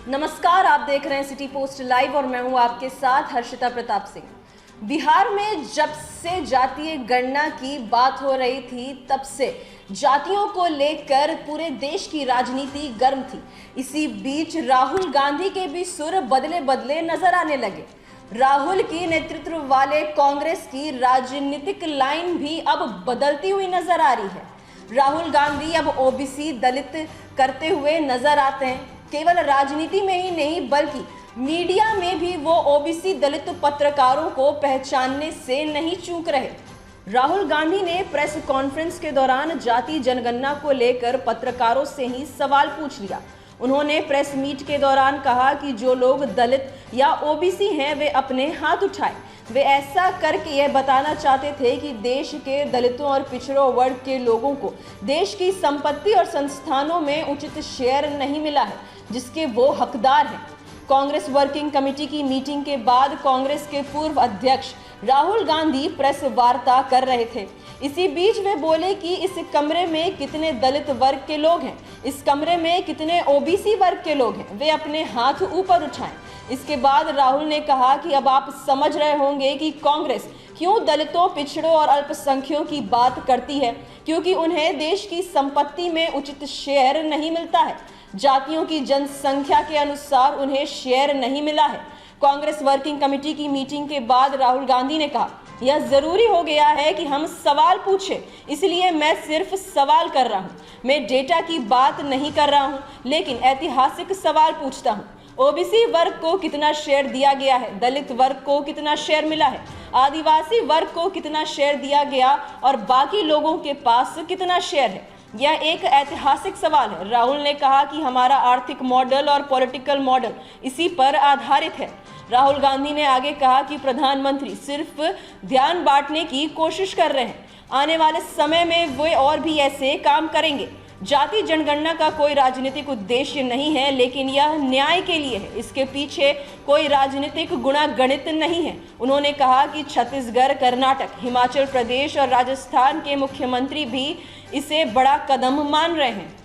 नमस्कार, आप देख रहे हैं सिटी पोस्ट लाइव और मैं हूं आपके साथ हर्षिता प्रताप सिंह। बिहार में जब से जातीय गणना की बात हो रही थी तब से जातियों को लेकर पूरे देश की राजनीति गर्म थी। इसी बीच राहुल गांधी के भी सुर बदले बदले नजर आने लगे। राहुल की नेतृत्व वाले कांग्रेस की राजनीतिक लाइन भी अब बदलती हुई नजर आ रही है। राहुल गांधी अब ओबीसी दलित करते हुए नजर आते हैं। केवल राजनीति में ही नहीं बल्कि मीडिया में भी वो ओबीसी दलित पत्रकारों को पहचानने से नहीं चूक रहे। राहुल गांधी ने प्रेस कॉन्फ्रेंस के दौरान जाति जनगणना को लेकर पत्रकारों से ही सवाल पूछ लिया। उन्होंने प्रेस मीट के दौरान कहा कि जो लोग दलित या ओबीसी हैं वे अपने हाथ उठाएं। वे ऐसा करके यह बताना चाहते थे कि देश के दलितों और पिछड़ों वर्ग के लोगों को देश की संपत्ति और संस्थानों में उचित शेयर नहीं मिला है जिसके वो हकदार हैं। कांग्रेस वर्किंग कमेटी की मीटिंग के बाद कांग्रेस के पूर्व अध्यक्ष राहुल गांधी प्रेस वार्ता कर रहे थे। इसी बीच वे बोले कि इस कमरे में कितने दलित वर्ग के लोग हैं, इस कमरे में कितने ओबीसी वर्ग के लोग हैं, वे अपने हाथ ऊपर उठाएं। इसके बाद राहुल ने कहा कि अब आप समझ रहे होंगे कि कांग्रेस क्यों दलितों, पिछड़ों और अल्पसंख्यकों की बात करती है, क्योंकि उन्हें देश की संपत्ति में उचित शेयर नहीं मिलता है। जातियों की जनसंख्या के अनुसार उन्हें शेयर नहीं मिला है। कांग्रेस वर्किंग कमेटी की मीटिंग के बाद राहुल गांधी ने कहा, यह जरूरी हो गया है कि हम सवाल पूछें, इसलिए मैं सिर्फ सवाल कर रहा हूं। मैं डेटा की बात नहीं कर रहा हूं, लेकिन ऐतिहासिक सवाल पूछता हूं। ओबीसी वर्ग को कितना शेयर दिया गया है, दलित वर्ग को कितना शेयर मिला है, आदिवासी वर्ग को कितना शेयर दिया गया और बाकी लोगों के पास कितना शेयर है। यह एक ऐतिहासिक सवाल है। राहुल ने कहा कि हमारा आर्थिक मॉडल और पॉलिटिकल मॉडल इसी पर आधारित है। राहुल गांधी ने आगे कहा कि प्रधानमंत्री सिर्फ ध्यान बांटने की कोशिश कर रहे हैं। आने वाले समय में वे और भी ऐसे काम करेंगे। जाति जनगणना का कोई राजनीतिक उद्देश्य नहीं है, लेकिन यह न्याय के लिए है। इसके पीछे कोई राजनीतिक गुणागणित नहीं है। उन्होंने कहा कि छत्तीसगढ़, कर्नाटक, हिमाचल प्रदेश और राजस्थान के मुख्यमंत्री भी इसे बड़ा कदम मान रहे हैं।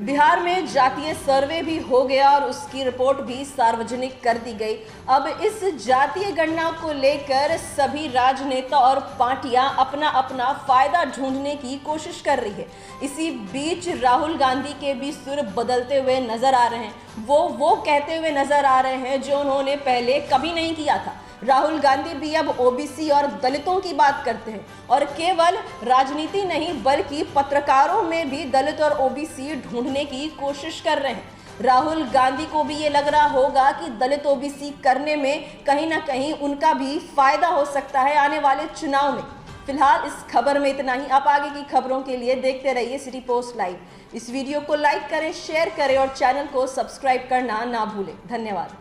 बिहार में जातीय सर्वे भी हो गया और उसकी रिपोर्ट भी सार्वजनिक कर दी गई। अब इस जातीय गणना को लेकर सभी राजनेता और पार्टियां अपना अपना फायदा ढूंढने की कोशिश कर रही है। इसी बीच राहुल गांधी के भी सुर बदलते हुए नजर आ रहे हैं। वो कहते हुए नजर आ रहे हैं जो उन्होंने पहले कभी नहीं किया था। राहुल गांधी भी अब ओबीसी और दलितों की बात करते हैं और केवल राजनीति नहीं बल्कि पत्रकारों में भी दलित और ओबीसी ढूंढने की कोशिश कर रहे हैं। राहुल गांधी को भी ये लग रहा होगा कि दलित ओबीसी करने में कहीं ना कहीं उनका भी फायदा हो सकता है आने वाले चुनाव में। फिलहाल इस खबर में इतना ही। आप आगे की खबरों के लिए देखते रहिए सिटी पोस्ट लाइव। इस वीडियो को लाइक करें, शेयर करें और चैनल को सब्सक्राइब करना ना भूलें। धन्यवाद।